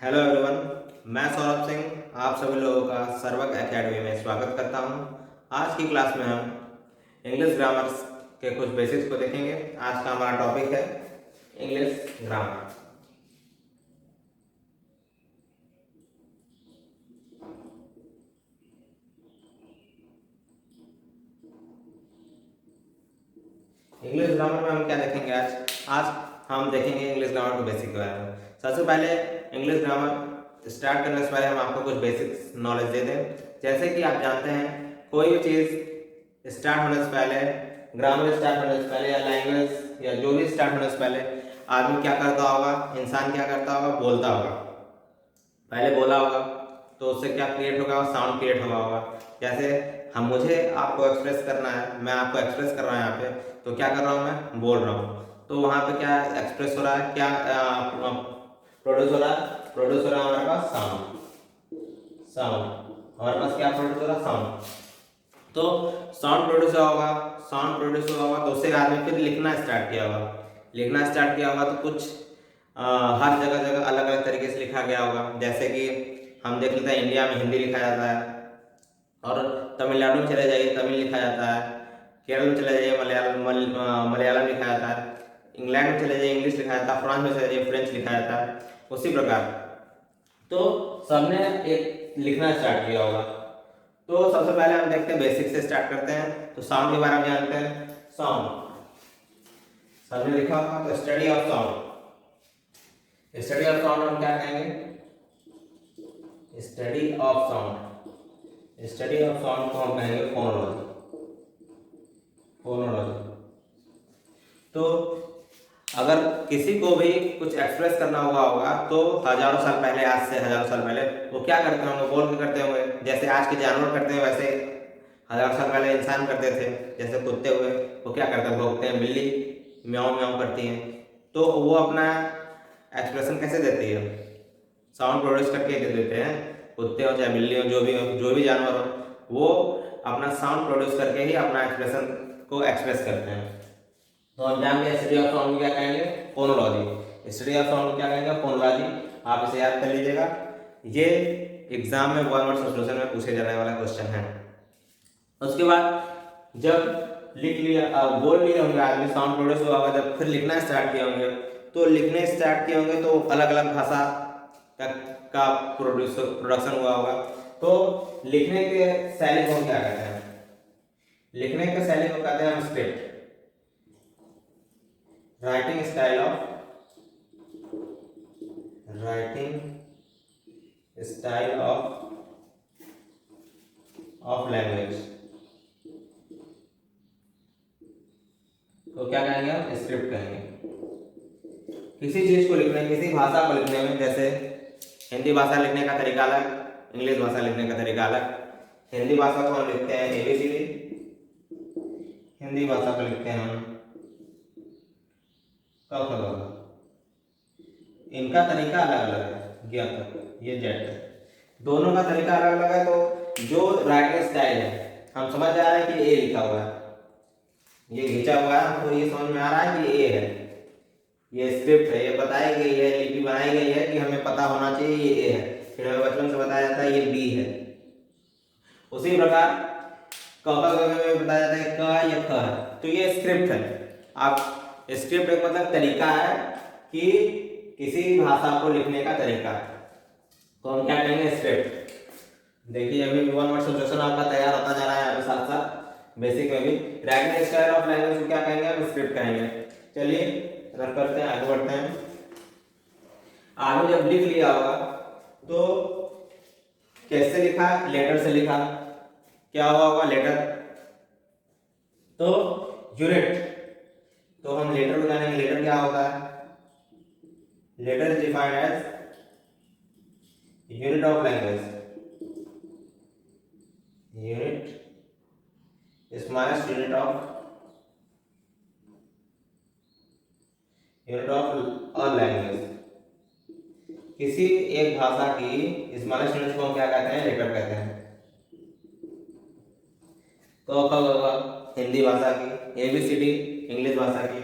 Hello everyone. मैं सौरभ सिंह आप सभी लोगों का सर्वक एकेडमी में स्वागत करता हूं। आज की क्लास में हम इंग्लिश ग्रामर के कुछ बेसिक्स को देखेंगे। आज का हमारा टॉपिक है इंग्लिश ग्रामर। इंग्लिश ग्रामर में हम क्या देखेंगे आज आज हम देखेंगे इंग्लिश ग्रामर के बेसिक के बारे में। सबसे पहले इंग्लिश ग्रामर स्टार्ट करने से पहले हम आपको कुछ बेसिक्स नॉलेज दे दें। जैसे कि आप जानते हैं कोई भी चीज़ स्टार्ट होने से पहले, ग्रामर स्टार्ट होने से पहले या लैंग्वेज या जो भी स्टार्ट होने से पहले आदमी क्या करता होगा, इंसान क्या करता होगा, बोलता होगा। पहले बोला होगा तो उससे क्या क्रिएट होगा, साउंड क्रिएट होगा। जैसे हम मुझे आपको एक्सप्रेस करना है, मैं आपको एक्सप्रेस कर रहा हूँ यहाँ पे, तो क्या कर रहा हूँ, मैं बोल रहा हूँ। तो वहाँ पे क्या एक्सप्रेस हो रहा है, क्या प्रोड्यूस हो रहा है, प्रोड्यूस हो रहा है हमारे पास साउंड। हमारे पास क्या प्रोड्यूस हो रहा है, साउंड। तो साउंड प्रोड्यूस होगा, साउंड प्रोड्यूस हुआ होगा तो उससे आदमी फिर लिखना स्टार्ट किया होगा। लिखना स्टार्ट किया होगा तो कुछ हर जगह जगह अलग अलग तरीके से लिखा गया होगा। जैसे कि हम देख लेते हैं इंडिया में हिंदी लिखा जाता है, और तमिलनाडु में चले जाइए तमिल लिखा जाता है, केरल में चले जाइए मलयालम लिखा जाता है, इंग्लैंड में चले जाइए इंग्लिश लिखा जाता है, फ्रांस में चले जाइए फ्रेंच लिखा जाता है। उसी प्रकार तो सबने एक लिखना स्टार्ट किया होगा। तो सबसे पहले हम देखते हैं, बेसिक से स्टार्ट करते हैं। तो साउंड के बारे में जानते हैं। साउंड सबने लिखा होगा तो study of sound. Study of sound हम क्या कहेंगे, study of sound. Study of sound को हम कहेंगे फोनोलॉजी। फोनोलॉजी। तो अगर किसी को भी कुछ एक्सप्रेस करना हुआ होगा तो हजारों साल पहले, आज से हजारों साल पहले वो क्या करते होंगे, बोल के करते होंगे। जैसे आज के जानवर करते हैं वैसे हजारों साल पहले इंसान करते थे। जैसे कुत्ते हुए वो क्या करते हैं, भौंकते हैं, बिल्ली म्याऊं म्याऊं करती हैं। तो वो अपना एक्सप्रेशन कैसे देती है, साउंड प्रोड्यूस करके दे देते हैं। कुत्ते हो चाहे बिल्ली हो, जो भी जानवर हो, वो अपना साउंड प्रोड्यूस करके ही अपना एक्सप्रेशन को एक्सप्रेस करते हैं। तो हम जान गए स्टडी ऑफ साउंड क्या कहेंगे, फोनोलॉजी। स्टडी ऑफ साउंड क्या कहेंगे, फोनोलॉजी। आप इसे याद कर लीजिएगा, ये एग्जाम में 1 वर्ड सब्स्टिट्यूशन में पूछे जाने वाला क्वेश्चन है। उसके बाद जब लिख लिया, बोल लिए होंगे आदमी, साउंड प्रोड्यूस हुआ होगा, जब फिर लिखना स्टार्ट किए होंगे, तो लिखने स्टार्ट किए होंगे तो अलग अलग भाषा का प्रोडक्शन हुआ होगा। तो लिखने के शैली को क्या कहते हैं, लिखने के शैली को कहते हैं हम script. Writing style of language तो क्या कहेंगे हम, स्क्रिप्ट कहेंगे। किसी चीज को लिखने, किसी भाषा को लिखने में, जैसे हिंदी भाषा लिखने का तरीका अलग, इंग्लिश भाषा लिखने का तरीका अलग। हिंदी भाषा को हम लिखते हैं एबीसीडी, हिंदी भाषा को लिखते हैं हम क ख ग घ। इनका तरीका अलग अलग है, ज्ञ तक ये जेड तक, दोनों का तरीका अलग अलग है। तो जो राइटिंग स्टाइल है, हम समझ जा रहे हैं कि ए लिखा हुआ है, ये खींचा हुआ है, हमको ये समझ में आ रहा है कि ए है, ये स्क्रिप्ट है, ये बताई गई है, लिपि बनाई गई है कि हमें पता होना चाहिए ये ए है। फिर हमें बचपन से बताया जाता है ये बी है। उसी प्रकार क में बताया जाता है क या ख है, तो ये स्क्रिप्ट है। आप स्क्रिप्ट एक मतलब तरीका है कि किसी भाषा को लिखने का तरीका है, तो हम क्या कहेंगे, स्क्रिप्ट। देखिए अभी 1 वर्ड सब्स्टिट्यूशन आपका तैयार होता जा रहा है, अभी साथ साथ बेसिक में भी। राइटिंग स्टाइल ऑफ लैंग्वेज को क्या कहेंगे, हम स्क्रिप्ट कहेंगे। चलिए रन करते हैं, आगे बढ़ते हैं। आगे जब लिख लिया होगा तो कैसे लिखा, लेटर से लिखा, क्या हुआ होगा, लेटर। तो यूनिट, तो हम लेटर को जानेंगे, लेटर क्या होता है। Letter is defined as unit of language, unit smallest unit of a language. किसी एक भाषा की स्मॉलेस्ट यूनिट को हम क्या कहते हैं, लेटर कहते हैं। क हिंदी भाषा की, एबीसीडी इंग्लिश भाषा की।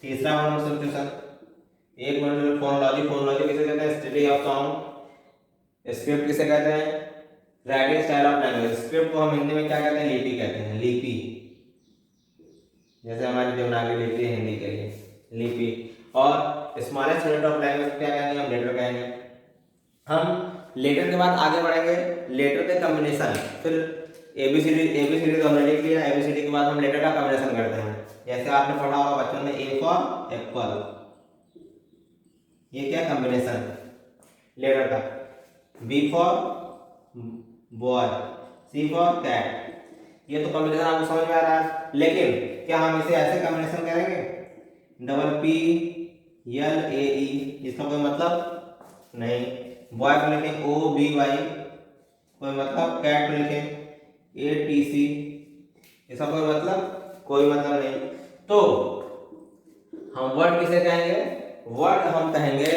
तीसरा वन वर्ड सब्स्टिट्यूशन, एक मिनट, फोनोलॉजी, फोनोलॉजी किसे कहते हैं? Study of sound. स्क्रिप्ट किसे कहते हैं? Writing style of language. Script को हम हिंदी में क्या कहते हैं? लिपि कहते हैं, लिपि। जैसे हमारी देवनागरी लिपि है हिंदी के लिए, लिपि। और स्मॉलेस्ट यूनिट ऑफ लैंग्वेज क्या कहेंगे? हम लेटर कहेंगे। हम लेटर के बाद आगे बढ़ेंगे, लेटर के कॉम्बिनेशन। फिर एबीसीडी, एबीसीडी तो हमने लिख लिया, एबीसीडी के बाद हम लेटर का कॉम्बिनेशन करते हैं। जैसे आपने पढ़ा होगा बच्चों में, ए फॉर एप्पल, ये क्या कॉम्बिनेशन लेटर का। B for boy, C for cat. ये तो कॉम्बिनेशन आपको समझ में आ रहा है। लेकिन क्या हम इसे ऐसे कॉम्बिनेशन करेंगे? डबल पी एल ए ई, इसका कोई मतलब नहीं। बॉय को लिखें ओ बी वाई, कोई मतलब। कैट को लिखें ए टी सी, इसका कोई मतलब नहीं। तो हम वर्ड किसे कहेंगे? वर्ड हम कहेंगे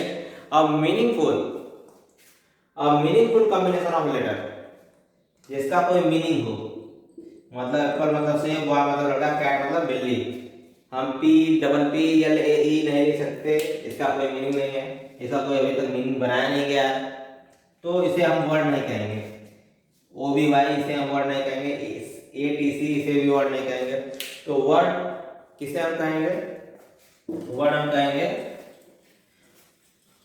a meaningful combination of letter, जिसका कोई मीनिंग हो। मतलब एप्पल मतलब सेब, बॉय मतलब लड़का, कैट मतलब बिल्ली। हम P double P L A E नहीं लिख सकते, इसका कोई मीनिंग नहीं है, इसका कोई अभी तक मीनिंग बनाया नहीं गया, तो इसे हम वर्ड नहीं कहेंगे। ओ बी वाई इसे हम वर्ड नहीं कहेंगे, ए टी सी इसे भी वर्ड नहीं कहेंगे। तो वर्ड किसे हम कहेंगे? वर्ड हम कहेंगे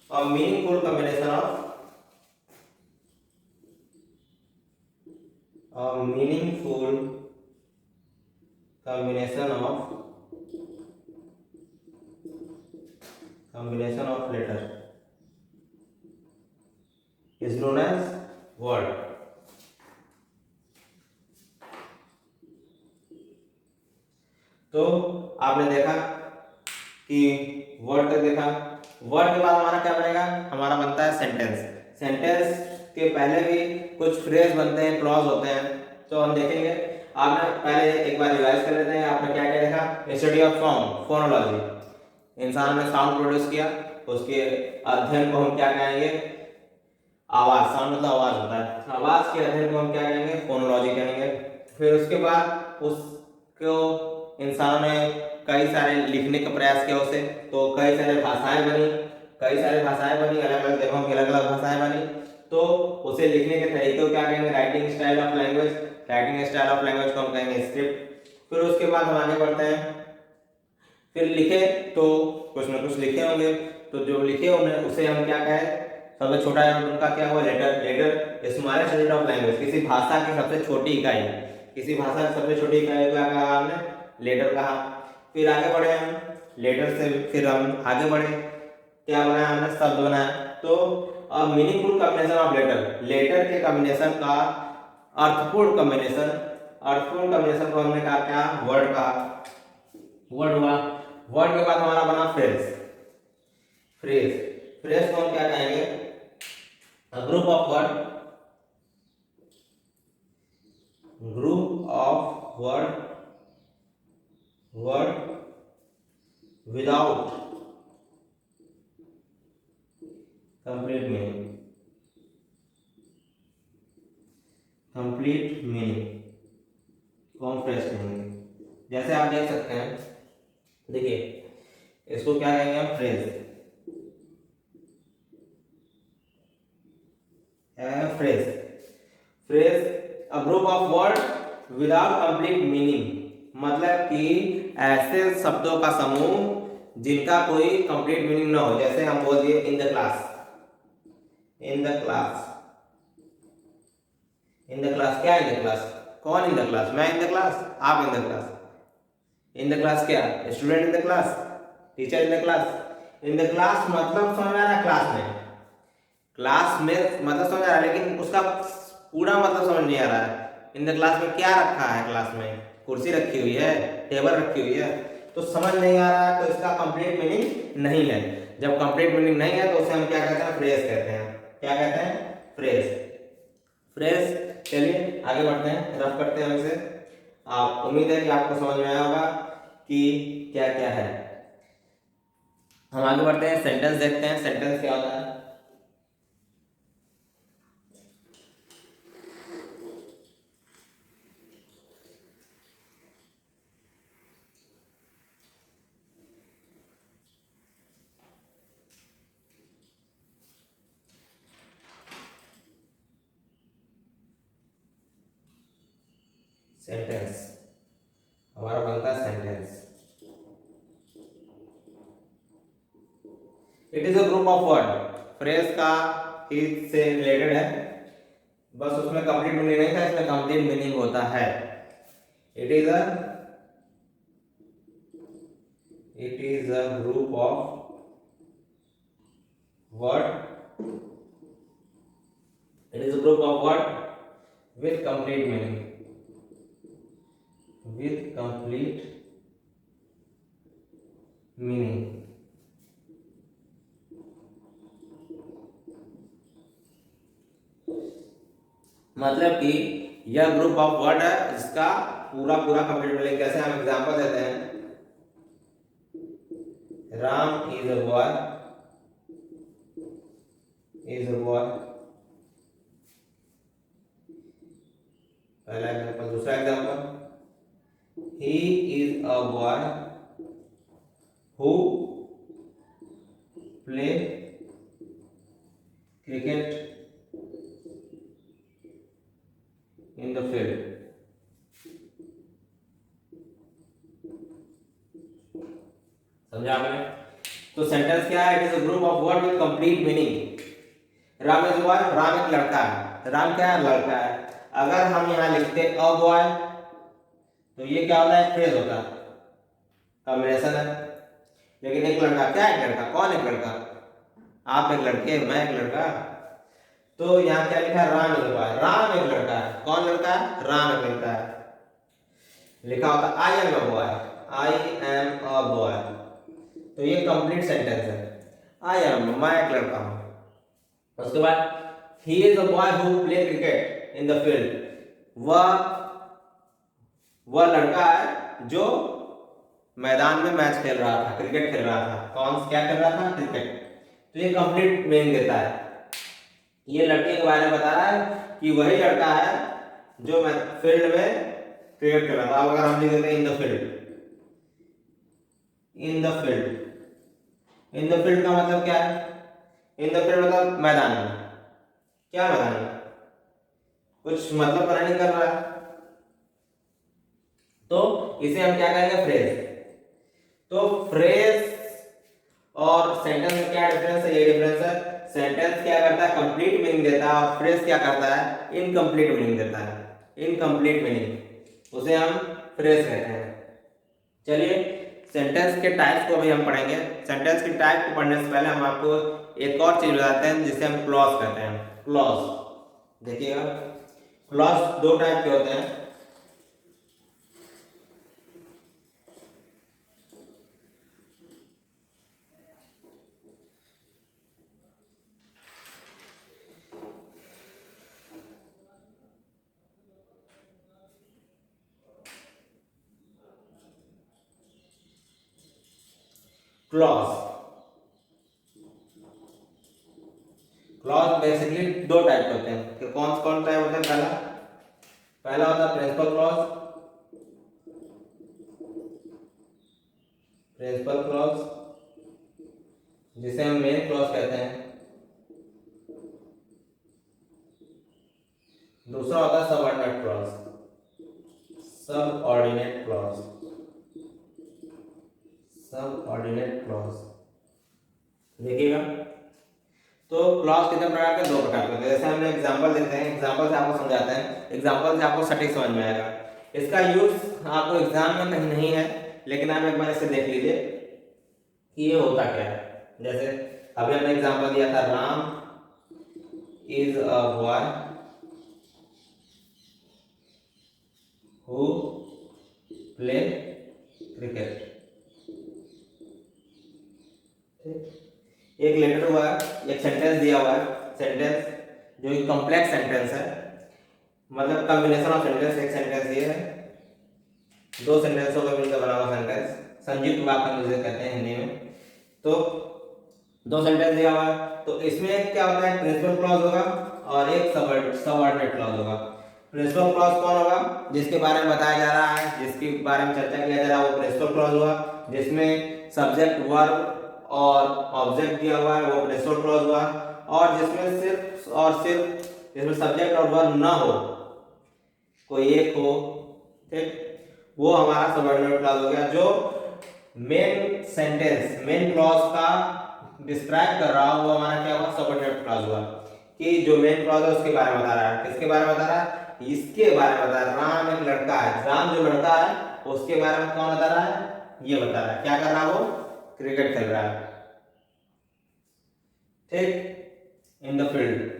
a meaningful combination of combination of letter is known as word। तो आपने देखा कि वर्ड तक देखा। वर्ड के बाद हमारा क्या बनेगा? हमारा बनता है सेंटेंस। सेंटेंस के पहले भी कुछ फ्रेज बनते हैं, क्लॉज होते हैं, तो हम देखेंगे। आपने पहले एक बार रिवाइज कर लेते हैं। आपने क्या क्या देखा? Study of sound, phonology. इंसान ने साउंड प्रोड्यूस किया, उसके अध्ययन को हम क्या कहेंगे? आवाज। साउंड मतलब आवाज होता है। आवाज के अध्ययन को हम क्या कहेंगे? फोनोलॉजी कहेंगे। फिर उसके बाद उसको इंसानों ने कई सारे लिखने का प्रयास किया उसे, तो कई सारे भाषाएं बनी, अलग अलग जगहों की अलग अलग भाषाएं बनी। तो उसे लिखने के तरीके को क्या कहेंगे? Writing style of language. Writing style of language को हम कहेंगे स्क्रिप्ट। फिर उसके बाद हम आगे बढ़ते हैं। फिर लिखे तो कुछ ना कुछ लिखे होंगे, तो जो लिखे उन्हें उसे हम क्या कहें? सबसे छोटा यूनिट उनका क्या हुआ? Letter. Letter smallest unit of language, किसी भाषा की सबसे छोटी इकाई। किसी भाषा की सबसे छोटी इकाई को क्या कहा हमने? लेटर कहा। फिर आगे बढ़े हम, लेटर से फिर हम आगे बढ़े, क्या बनाया हमने? शब्द बनाया। तो a meaningful combination of letter, letter के कॉम्बिनेशन का अर्थपूर्ण कॉम्बिनेशन। अर्थपूर्ण कॉम्बिनेशन को हमने कहा क्या? वर्ड कहा। वर्ड हुआ। वर्ड के बाद हमारा बना फ्रेज। फ्रेज, फ्रेज को हम क्या कहेंगे? Group of word, group of word, word without complete meaning, complete meaning को हम फ्रेज कहेंगे। जैसे आप देख सकते हैं, देखिए इसको क्या कहेंगे हम? Phrase. Phrase, phrase a group of word without complete meaning, मतलब कि ऐसे शब्दों का समूह जिनका कोई कंप्लीट मीनिंग ना हो। जैसे हम बोल दिए इन the class, in the class, in the class. क्या इन द क्लास? कौन इन द क्लास? मैं इन द क्लास, आप in the class. In the class क्या? Student in the class, teacher in the class. In the class मतलब समझ में आ रहा है? क्लास में। क्लास में मतलब समझ आ रहा है, लेकिन उसका पूरा मतलब समझ नहीं आ रहा है। इन द क्लास में क्या रखा है? क्लास में कुर्सी रखी हुई है, टेबल रखी हुई है, तो समझ नहीं आ रहा है, तो इसका कंप्लीट मीनिंग नहीं है। जब कंप्लीट मीनिंग नहीं है तो उसे हम क्या कहते हैं? फ्रेज कहते हैं। क्या कहते हैं? फ्रेज। फ्रेज। चलिए आगे बढ़ते हैं, रफ करते हैं इसे। आप उम्मीद है कि आपको समझ में आया होगा कि क्या क्या है। हम आगे बढ़ते हैं, सेंटेंस देखते हैं। सेंटेंस क्या होता है? सेंटेंस, हमारा बनता है sentence. It is a group of word, phrase का इज से रिलेटेड है, बस उसमें कंप्लीट मीनिंग नहीं था, इसमें कंप्लीट मीनिंग होता है। It is a group of word, it is a group of word with complete meaning, with complete meaning। मतलब कि यह ग्रुप ऑफ वर्ड है जिसका पूरा पूरा कंप्लीट मीनिंग। कैसे हम एग्जांपल देते हैं, Ram is a boy, is a boy, पहला एग्जांपल। दूसरा example, he is a boy who play cricket in the field। समझा आपने? तो सेंटेंस क्या है? It is a group of word with complete meaning. Ram is boy, Ram एक लड़का है। राम क्या है? लड़का है। अगर हम यहाँ लिखते अ बॉय तो ये क्या होता है? फ्रेज होता है, कॉम्बिनेशन है। लेकिन एक लड़का, क्या एक लड़का? कौन एक लड़का? आप एक लड़के, मैं एक लड़का। तो यहाँ क्या लिखा है? राम इज बॉय, राम एक लड़का है। कौन लड़का है? राम एक लड़का है। लिखा होता I am a boy, I am a boy, तो ये कंप्लीट सेंटेंस है। आई एम, मैं एक लड़का हूं। उसके बाद he is a boy who play cricket in the field, वह लड़का है जो मैदान में मैच खेल रहा था, क्रिकेट खेल रहा था। कौन क्या कर रहा था? क्रिकेट। तो ये कंप्लीट मीनिंग देता है। ये लड़के के बारे में बता रहा है कि वही लड़का है जो फील्ड में क्रिकेट खेल रहा था। अब अगर हम लिख देते हैं in the field, in the field, in the field का मतलब क्या है? इन द फील्ड मतलब मैदान में। क्या मैदान में? कुछ मतलब पता नहीं कर रहा है, तो इसे हम क्या कहेंगे? फ्रेज। तो फ्रेज और सेंटेंस में क्या डिफरेंस है? ये डिफरेंस है। सेंटेंस क्या करता है? कंप्लीट मीनिंग देता है, और फ्रेज क्या करता है? इनकम्प्लीट मीनिंग देता है। इनकम्प्लीट मीनिंग उसे हम फ्रेज कहते हैं। चलिए सेंटेंस के टाइप्स को अभी हम पढ़ेंगे। सेंटेंस के टाइप को पढ़ने से पहले हम आपको एक और चीज बताते हैं जिसे हम क्लॉज कहते हैं। क्लॉज, देखिएगा, क्लॉज दो टाइप के होते हैं। क्लॉज, क्लॉज बेसिकली दो टाइप होते हैं। कि कौन कौन टाइप होते हैं? पहला होता है प्रिंसिपल क्लॉज, प्रिंसिपल क्लॉज जिसे हम मेन क्लॉज कहते हैं। दूसरा होता है subordinate clause, subordinate clause, subordinate clause. देखिएगा, तो क्लॉज कितने प्रकार के? दो प्रकार के। जैसे हमने एग्जांपल देते हैं, एग्जांपल से आपको समझाते हैं, एग्जांपल से आपको सटीक समझ में आएगा। इसका यूज आपको एग्जाम में कहीं नहीं है, लेकिन आप एक बार इसे देख लीजिए कि ये होता क्या है। जैसे अभी हमने एग्जांपल दिया था, Ram is a boy who play cricket. एक लेटर हुआ है, एक सेंटेंस दिया हुआ है। सेंटेंस जो एक कॉम्प्लेक्स सेंटेंस है, मतलब कॉम्बिनेशन ऑफ सेंटेंस। एक सेंटेंस ये है, दो सेंटेंसों का मिलकर बना हुआ सेंटेंस, संयुक्त वाक्य हम जिसे कहते हैं हिंदी में। तो दो सेंटेंस दिया हुआ है, तो इसमें क्या होता है? प्रिंसिपल क्लॉज होगा और एक सबऑर्डिनेट क्लॉज होगा। प्रिंसिपल क्लॉज कौन होगा? जिसके बारे में बताया जा रहा है, जिसके बारे में चर्चा किया जा रहा है, वो प्रिंसिपल क्लॉज हुआ। जिसमें सब्जेक्ट, वर्ब और ऑब्जेक्ट दिया हुआ है, वो प्रिंसिपल क्लॉज हुआ। और जिसमें सिर्फ और सिर्फ जिसमें सब्जेक्ट और वर्ब ना हो, कोई एक हो ठीक, वो हमारा सबऑर्डिनेट क्लॉज हो गया। जो मेन सेंटेंस मेन क्लॉज का डिस्क्राइब कर रहा हो वो हमारा क्या हुआ, सबऑर्डिनेट क्लॉज हुआ। कि जो मेन क्लॉज है उसके बारे में बता रहा है, किसके बारे में बता रहा है, इसके बारे में बता रहा है। राम एक लड़का है, राम जो लड़का है उसके बारे में कौन बता रहा है, ये बता रहा है। क्या कर रहा है वो, क्रिकेट खेल रहा है, ठीक, इन द फील्ड।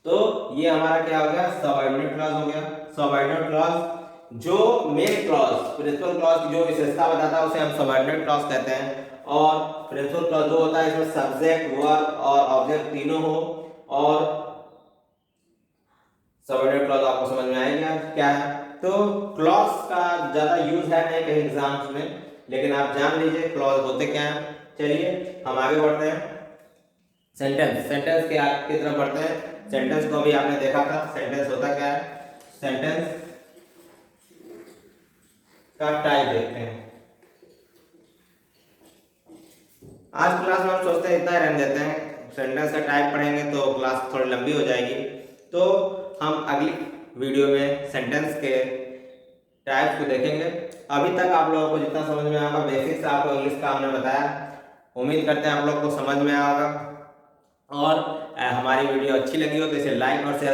तो ये हमारा क्या हो गया, सबऑर्डिनेट क्लॉज हो गया। सबऑर्डिनेट क्लॉज जो मेन क्लॉज प्रिंसिपल क्लॉज की जो विशेषता बताता है उसे हम सबऑर्डिनेट क्लॉज कहते हैं। और प्रिंसिपल क्लॉज जो होता है इसमें सब्जेक्ट वर्ब और ऑब्जेक्ट तीनों हो। और सबऑर्डिनेट क्लॉज आपको समझ में आएगा क्या है। तो क्लॉज का ज्यादा यूज है नहीं कहीं एग्जाम्स में, लेकिन आप जान लीजिए क्लॉज होते क्या है। चलिए हम आगे बढ़ते हैं। सेंटेंस, सेंटेंस के आगे की तरफ बढ़ते हैं। सेंटेंस को भी आपने देखा था, सेंटेंस होता क्या है। सेंटेंस का टाइप देखते हैं। आज क्लास में हम सोचते हैं इतना ही रहने देते हैं, सेंटेंस का टाइप पढ़ेंगे तो क्लास थोड़ी लंबी हो जाएगी। तो हम अगली वीडियो में सेंटेंस के टाइप्स को देखेंगे। अभी तक आप लोगों को जितना समझ में आएगा, बेसिक्स आपको इंग्लिश का हमने बताया, उम्मीद करते हैं आप लोग को समझ में आएगा। और हमारी वीडियो अच्छी लगी हो तो इसे लाइक और शेयर